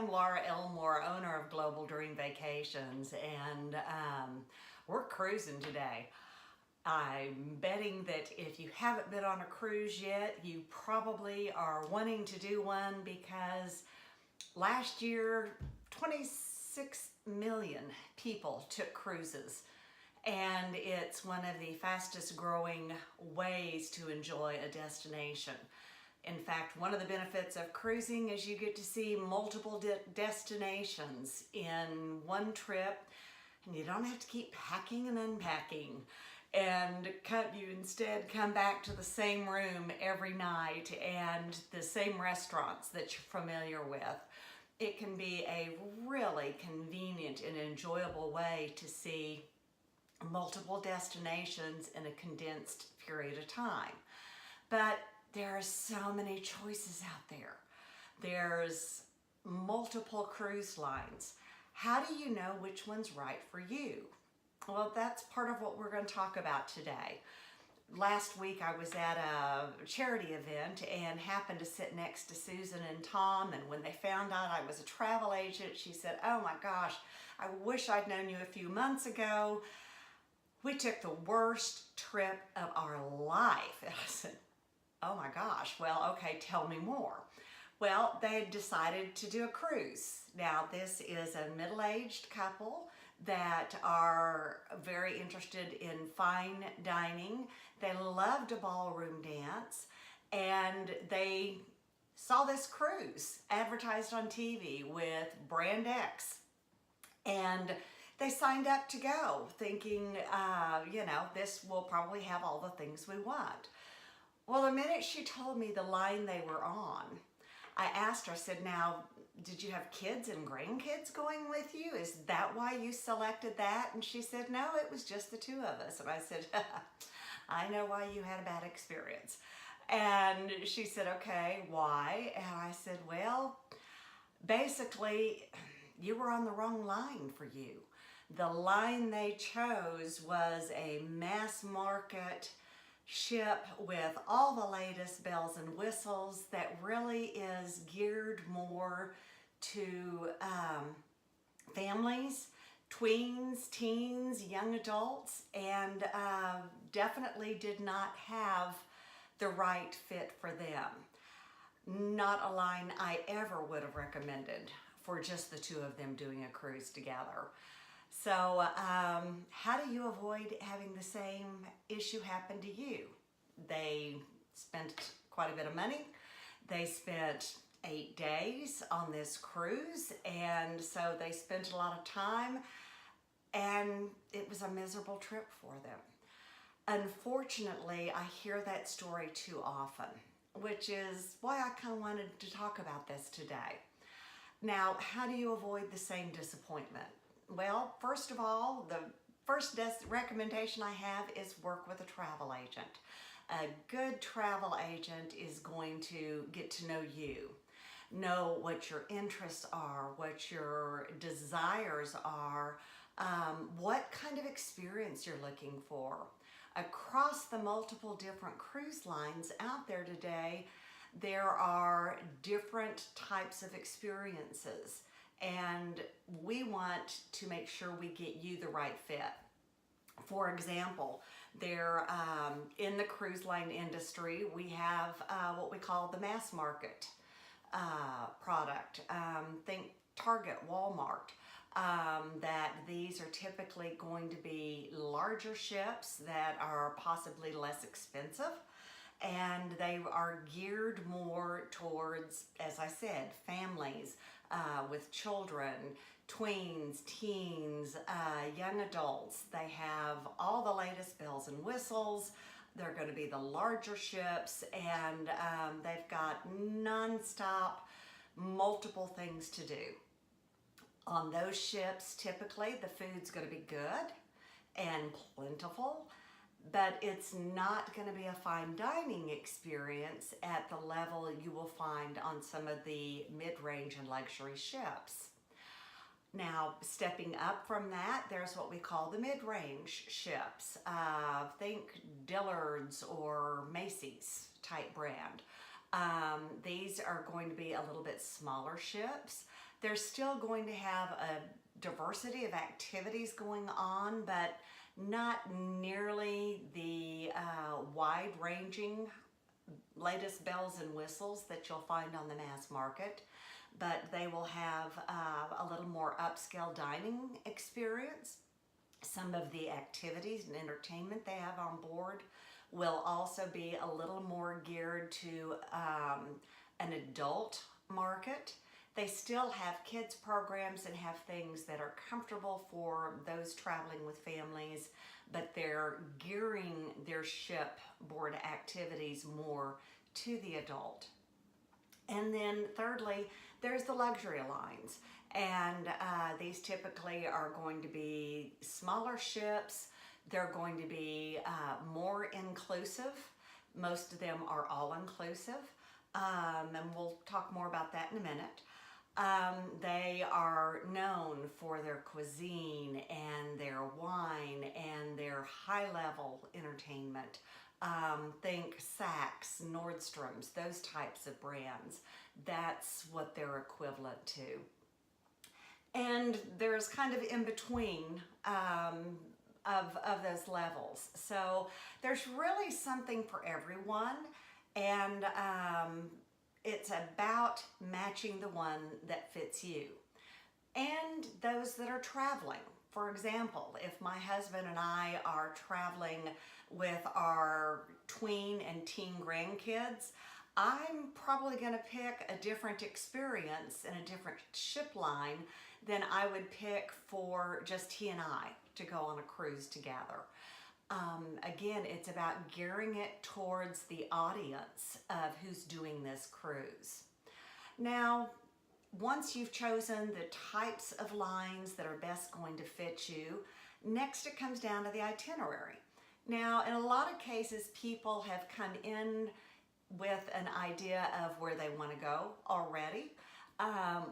I'm Laura Elmore, owner of Global Dream Vacations, and we're cruising today. I'm betting that if you haven't been on a cruise yet, you probably are wanting to do one because last year 26 million people took cruises, and it's one of the fastest growing ways to enjoy a destination. In fact, one of the benefits of cruising is you get to see multiple destinations in one trip, and you don't have to keep packing and unpacking. And you instead come back to the same room every night and the same restaurants that you're familiar with. It can be a really convenient and enjoyable way to see multiple destinations in a condensed period of time. But there are so many choices out there. There's multiple cruise lines. How do you know which one's right for you? Well, that's part of what we're going to talk about today. Last week I was at a charity event and happened to sit next to Susan and Tom, and when they found out I was a travel agent, she said, "Oh my gosh, I wish I'd known you a few months ago. We took the worst trip of our life." And I said, "Oh my gosh, well, okay, tell me more." Well, they had decided to do a cruise. Now, this is a middle-aged couple that are very interested in fine dining. They loved a ballroom dance, and they saw this cruise advertised on TV with Brand X, and they signed up to go thinking, this will probably have all the things we want. Well, the minute she told me the line they were on, I asked her, I said, "Now, did you have kids and grandkids going with you? Is that why you selected that?" And she said, "No, it was just the two of us." And I said, "I know why you had a bad experience." And she said, "Okay, why?" And I said, "Well, basically, you were on the wrong line for you. The line they chose was a mass market ship with all the latest bells and whistles that really is geared more to families, tweens, teens, young adults, and definitely did not have the right fit for them. Not a line I ever would have recommended for just the two of them doing a cruise together. So how do you avoid having the same issue happen to you? They spent quite a bit of money. They spent 8 days on this cruise, and so they spent a lot of time, and it was a miserable trip for them. Unfortunately, I hear that story too often, which is why I kind of wanted to talk about this today. Now, how do you avoid the same disappointment? Well, first of all, the first recommendation I have is work with a travel agent. A good travel agent is going to get to know you, know what your interests are, what your desires are, what kind of experience you're looking for. Across the multiple different cruise lines out there today, there are different types of experiences, and we want to make sure we get you the right fit. For example, there in the cruise line industry, we have what we call the mass market product. Think Target, Walmart. That these are typically going to be larger ships that are possibly less expensive, and they are geared more towards, as I said, families with children, tweens, teens, young adults. They have all the latest bells and whistles. They're going to be the larger ships, and they've got non-stop multiple things to do. On those ships, typically the food's going to be good and plentiful, but it's not going to be a fine dining experience at the level you will find on some of the mid-range and luxury ships. Now, stepping up from that, there's what we call the mid-range ships. Think Dillard's or Macy's type brand. These are going to be a little bit smaller ships. They're still going to have a diversity of activities going on, but not nearly the wide-ranging latest bells and whistles that you'll find on the mass market. But they will have a little more upscale dining experience. Some of the activities and entertainment they have on board will also be a little more geared to an adult market. They still have kids programs and have things that are comfortable for those traveling with families, but they're gearing their shipboard activities more to the adult. And then thirdly, there's the luxury lines. And these typically are going to be smaller ships. They're going to be more inclusive. Most of them are all inclusive. And we'll talk more about that in a minute. They are known for their cuisine and their wine and their high-level entertainment. Think Saks, Nordstrom's, those types of brands. That's what they're equivalent to. And there's kind of in between of those levels. So there's really something for everyone, and it's about matching the one that fits you. And those that are traveling. For example, if my husband and I are traveling with our tween and teen grandkids, I'm probably going to pick a different experience and a different ship line than I would pick for just he and I to go on a cruise together. Again, it's about gearing it towards the audience of who's doing this cruise. Now, once you've chosen the types of lines that are best going to fit you, next it comes down to the itinerary. Now, in a lot of cases, people have come in with an idea of where they want to go already.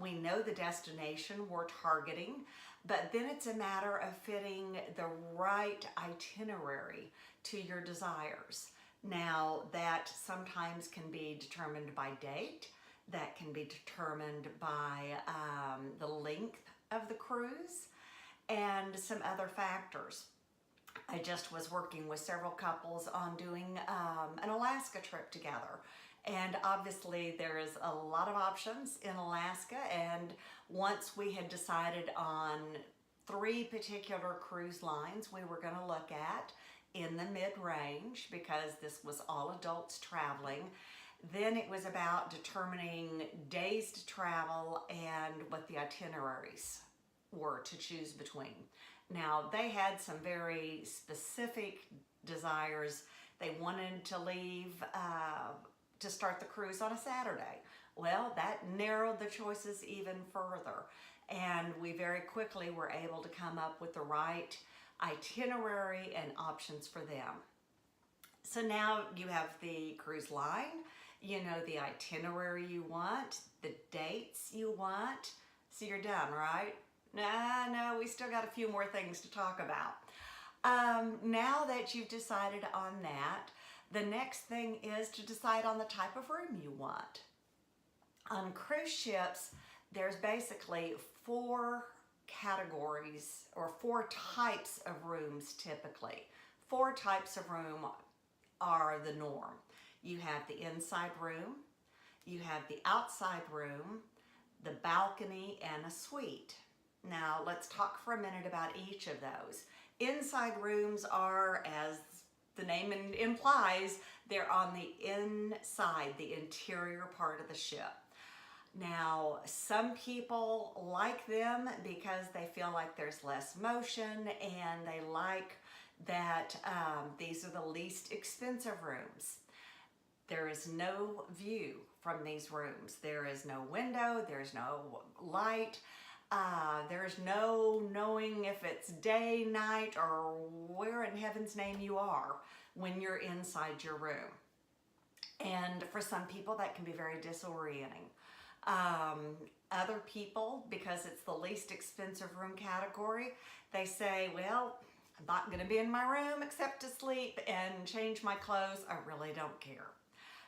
We know the destination we're targeting, but then it's a matter of fitting the right itinerary to your desires. Now, that sometimes can be determined by date. That can be determined by the length of the cruise and some other factors. I just was working with several couples on doing an Alaska trip together. And obviously there is a lot of options in Alaska, and once we had decided on 3 particular cruise lines we were going to look at in the mid-range, because this was all adults traveling, then it was about determining days to travel and what the itineraries were to choose between. Now, they had some very specific desires. They wanted to leave to start the cruise on a Saturday. Well, that narrowed the choices even further, and we very quickly were able to come up with the right itinerary and options for them. So now you have the cruise line, you know the itinerary you want, the dates you want, so you're done, right? No, we still got a few more things to talk about. Now that you've decided on that, the next thing is to decide on the type of room you want. On cruise ships, there's basically 4 categories or 4 types of rooms typically. 4 types of room are the norm. You have the inside room, you have the outside room, the balcony, and a suite. Now let's talk for a minute about each of those. Inside rooms are, as the name implies, they're on the inside, the interior part of the ship. Now, some people like them because they feel like there's less motion, and they like that these are the least expensive rooms. There is no view from these rooms. There is no window, there's no light. There's no knowing if it's day, night, or where in heaven's name you are when you're inside your room. And for some people that can be very disorienting. Other people, because it's the least expensive room category, they say, well, I'm not going to be in my room except to sleep and change my clothes. I really don't care.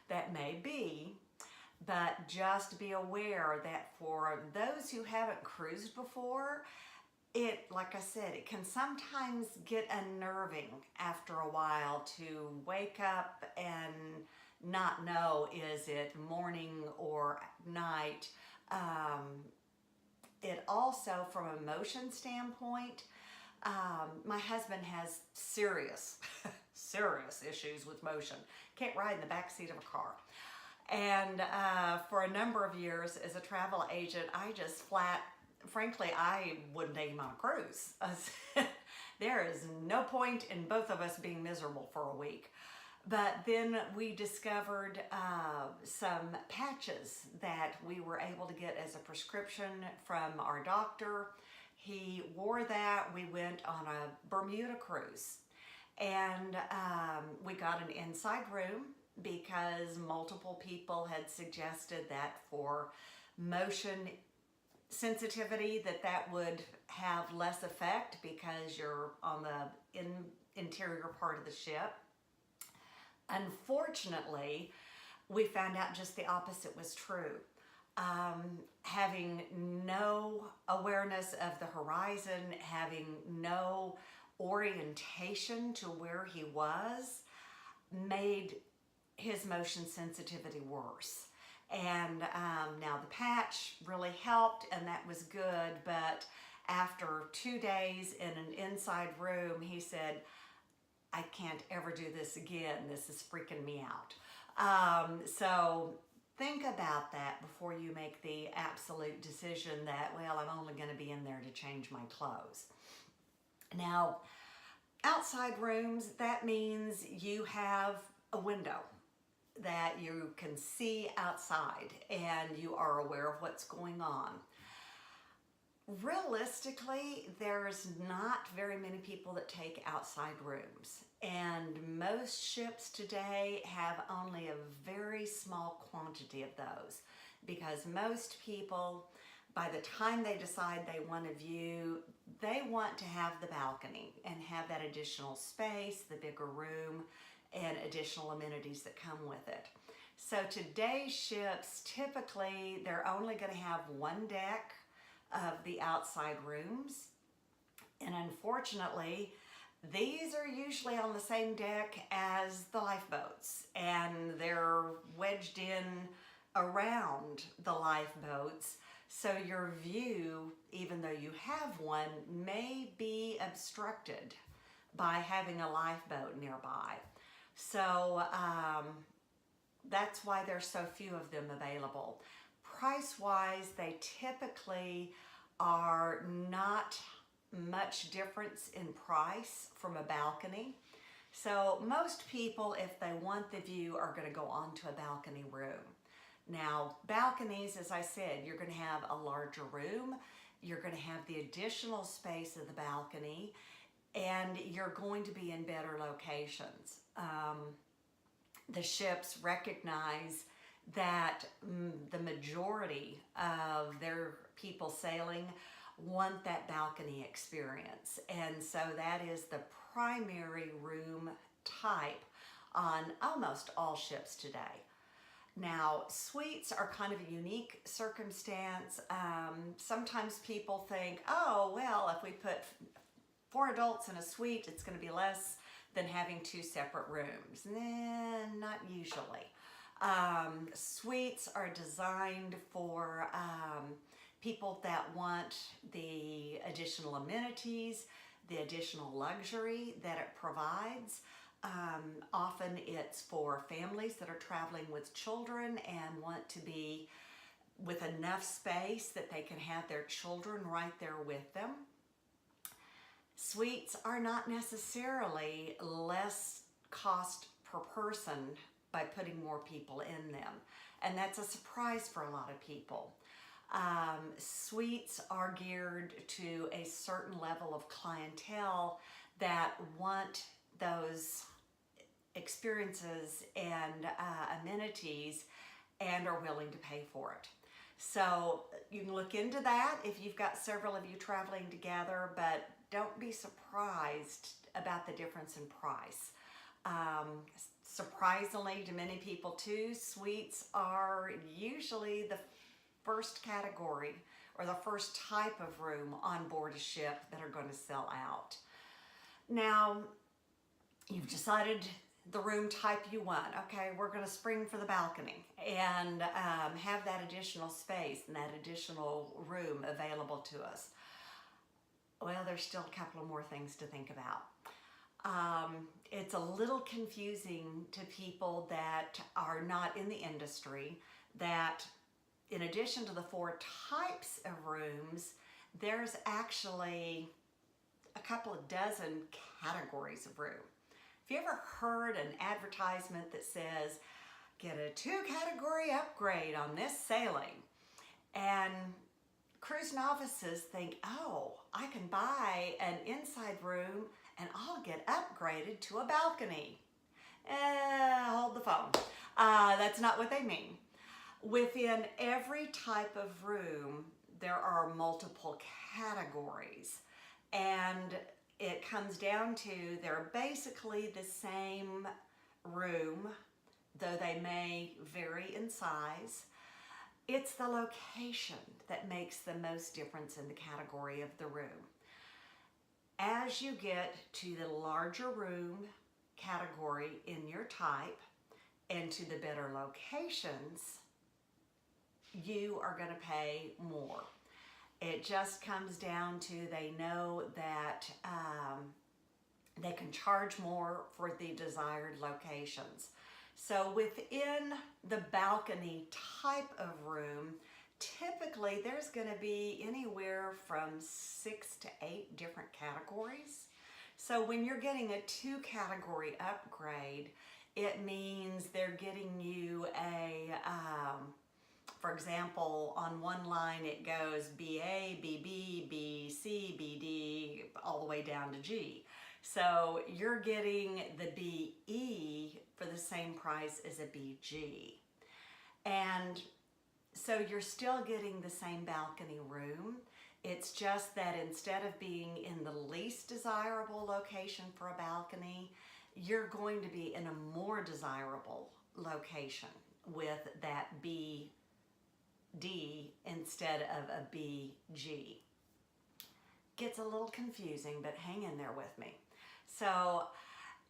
That may be, But just be aware that for those who haven't cruised before, it, like I said, it can sometimes get unnerving after a while to wake up and not know, is it morning or night? It also, from a motion standpoint, my husband has serious, serious issues with motion. Can't ride in the back seat of a car. And for a number of years as a travel agent, I just frankly, I wouldn't take him on a cruise. There is no point in both of us being miserable for a week. But then we discovered some patches that we were able to get as a prescription from our doctor. He wore that. We went on a Bermuda cruise, and we got an inside room because multiple people had suggested that for motion sensitivity that would have less effect because you're on the interior part of the ship. Unfortunately, we found out just the opposite was true. Having no awareness of the horizon, having no orientation to where he was, made his motion sensitivity worse. And now the patch really helped, and that was good, but after 2 days in an inside room, he said, I can't ever do this again. This is freaking me out. So think about that before you make the absolute decision that, well, I'm only going to be in there to change my clothes. Now, outside rooms, that means you have a window that you can see outside and you are aware of what's going on. Realistically, there's not very many people that take outside rooms, and most ships today have only a very small quantity of those because most people, by the time they decide they want a view, they want to have the balcony and have that additional space, the bigger room, and additional amenities that come with it. So today's ships, typically, they're only going to have one deck of the outside rooms, and unfortunately these are usually on the same deck as the lifeboats, and they're wedged in around the lifeboats, so your view, even though you have one, may be obstructed by having a lifeboat nearby. So that's why there's so few of them available. Price-wise, they typically are not much difference in price from a balcony. So most people, if they want the view, are going to go onto a balcony room. Now, balconies, as I said, you're going to have a larger room, you're going to have the additional space of the balcony, and you're going to be in better locations. The ships recognize that the majority of their people sailing want that balcony experience, and so that is the primary room type on almost all ships today. Now, suites are kind of a unique circumstance. Sometimes people think, oh, well, if we put 4 adults in a suite, it's going to be less than having 2 separate rooms. Not usually. Suites are designed for people that want the additional amenities, the additional luxury that it provides. Often it's for families that are traveling with children and want to be with enough space that they can have their children right there with them. Suites are not necessarily less cost per person by putting more people in them, and that's a surprise for a lot of people. Suites are geared to a certain level of clientele that want those experiences and amenities and are willing to pay for it. So you can look into that if you've got several of you traveling together, but don't be surprised about the difference in price. Surprisingly to many people too, suites are usually the first category or the first type of room on board a ship that are going to sell out. Now, you've decided the room type you want. Okay, we're going to spring for the balcony and have that additional space and that additional room available to us. Well, there's still a couple of more things to think about. It's a little confusing to people that are not in the industry that in addition to the 4 types of rooms, there's actually a couple of dozen categories of room. Have you ever heard an advertisement that says, get a 2-category upgrade on this sailing? And cruise novices think, oh, I can buy an inside room and I'll get upgraded to a balcony. Hold the phone. That's not what they mean. Within every type of room, there are multiple categories. And it comes down to they're basically the same room, though they may vary in size. It's the location that makes the most difference in the category of the room. As you get to the larger room category in your type and to the better locations, you are going to pay more. It just comes down to they know that they can charge more for the desired locations. So within the balcony type of room, typically there's going to be anywhere from 6 to 8 different categories. So when you're getting a 2-category upgrade, it means they're getting you a for example, on one line it goes BA, BB, BC, BD, all the way down to G. So you're getting the BE for the same price as a BG. And so you're still getting the same balcony room. It's just that instead of being in the least desirable location for a balcony, you're going to be in a more desirable location with that BD instead of a BG. Gets a little confusing, but hang in there with me. So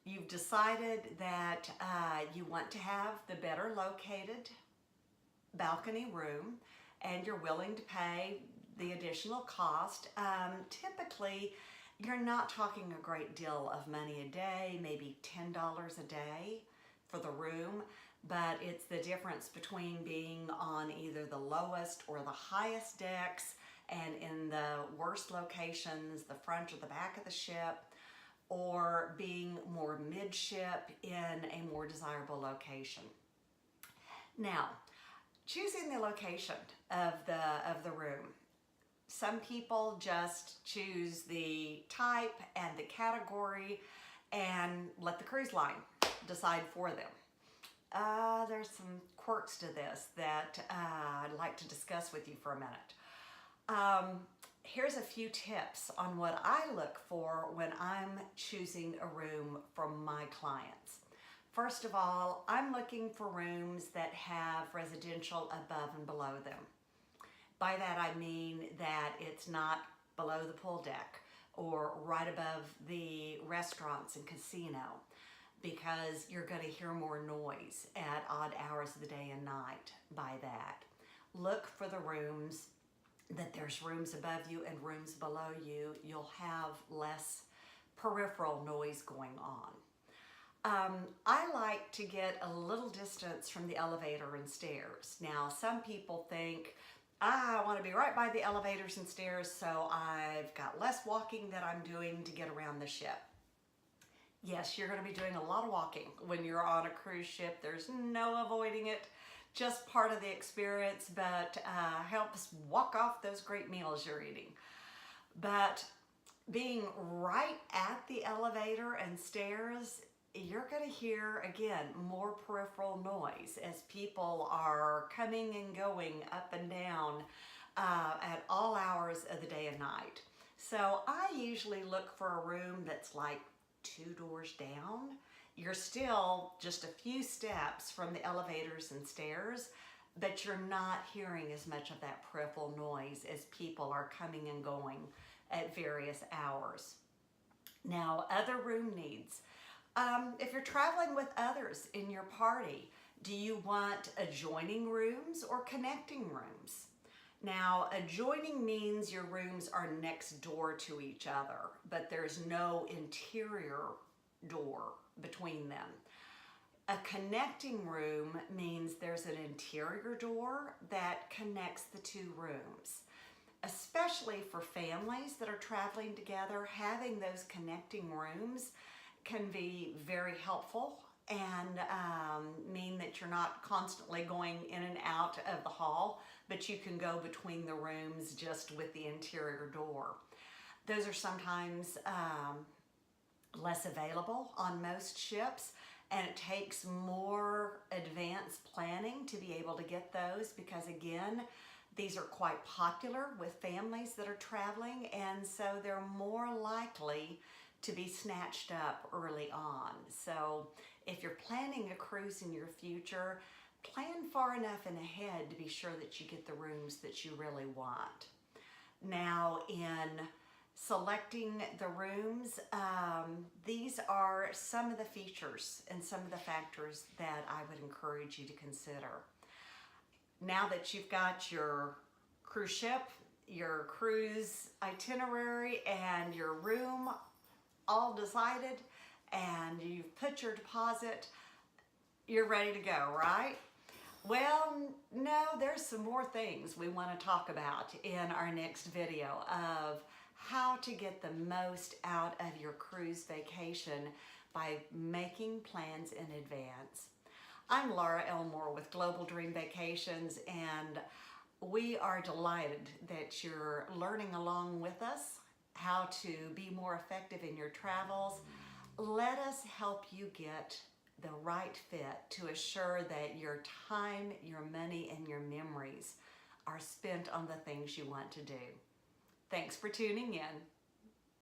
you've decided that you want to have the better located balcony room and you're willing to pay the additional cost. Typically, you're not talking a great deal of money a day, maybe $10 a day for the room, but it's the difference between being on either the lowest or the highest decks and in the worst locations, the front or the back of the ship, or being more midship in a more desirable location. Now, choosing the location of the room. Some people just choose the type and the category and let the cruise line decide for them. There's some quirks to this that I'd like to discuss with you for a minute. Here's a few tips on what I look for when I'm choosing a room for my clients. First of all, I'm looking for rooms that have residential above and below them. By that I mean that it's not below the pool deck or right above the restaurants and casino, because you're going to hear more noise at odd hours of the day and night by that. Look for the rooms that there's rooms above you and rooms below you. You'll have less peripheral noise going on. I like to get a little distance from the elevator and stairs. Now, some people think, I want to be right by the elevators and stairs, so I've got less walking that I'm doing to get around the ship. Yes, you're going to be doing a lot of walking when you're on a cruise ship. There's no avoiding it. Just part of the experience, but helps walk off those great meals you're eating. But being right at the elevator and stairs, you're going to hear, again, more peripheral noise as people are coming and going up and down at all hours of the day and night. So I usually look for a room that's like 2 doors down. You're still just a few steps from the elevators and stairs, but you're not hearing as much of that peripheral noise as people are coming and going at various hours. Now, other room needs. If you're traveling with others in your party, do you want adjoining rooms or connecting rooms? Now, adjoining means your rooms are next door to each other, but there's no interior door between them. A connecting room means there's an interior door that connects the two rooms. Especially for families that are traveling together, having those connecting rooms can be very helpful and mean that you're not constantly going in and out of the hall, but you can go between the rooms just with the interior door. Those are sometimes less available on most ships, and it takes more advanced planning to be able to get those because, again, these are quite popular with families that are traveling, and so they're more likely to be snatched up early on. So if you're planning a cruise in your future, plan far enough in ahead to be sure that you get the rooms that you really want. Now, in selecting the rooms, these are some of the features and some of the factors that I would encourage you to consider. Now that you've got your cruise ship, your cruise itinerary, and your room all decided, and you've put your deposit, you're ready to go, right? Well, no, there's some more things we want to talk about in our next video of how to get the most out of your cruise vacation by making plans in advance. I'm Laura Elmore with Global Dream Vacations, and we are delighted that you're learning along with us how to be more effective in your travels. Let us help you get the right fit to assure that your time, your money, and your memories are spent on the things you want to do. Thanks for tuning in.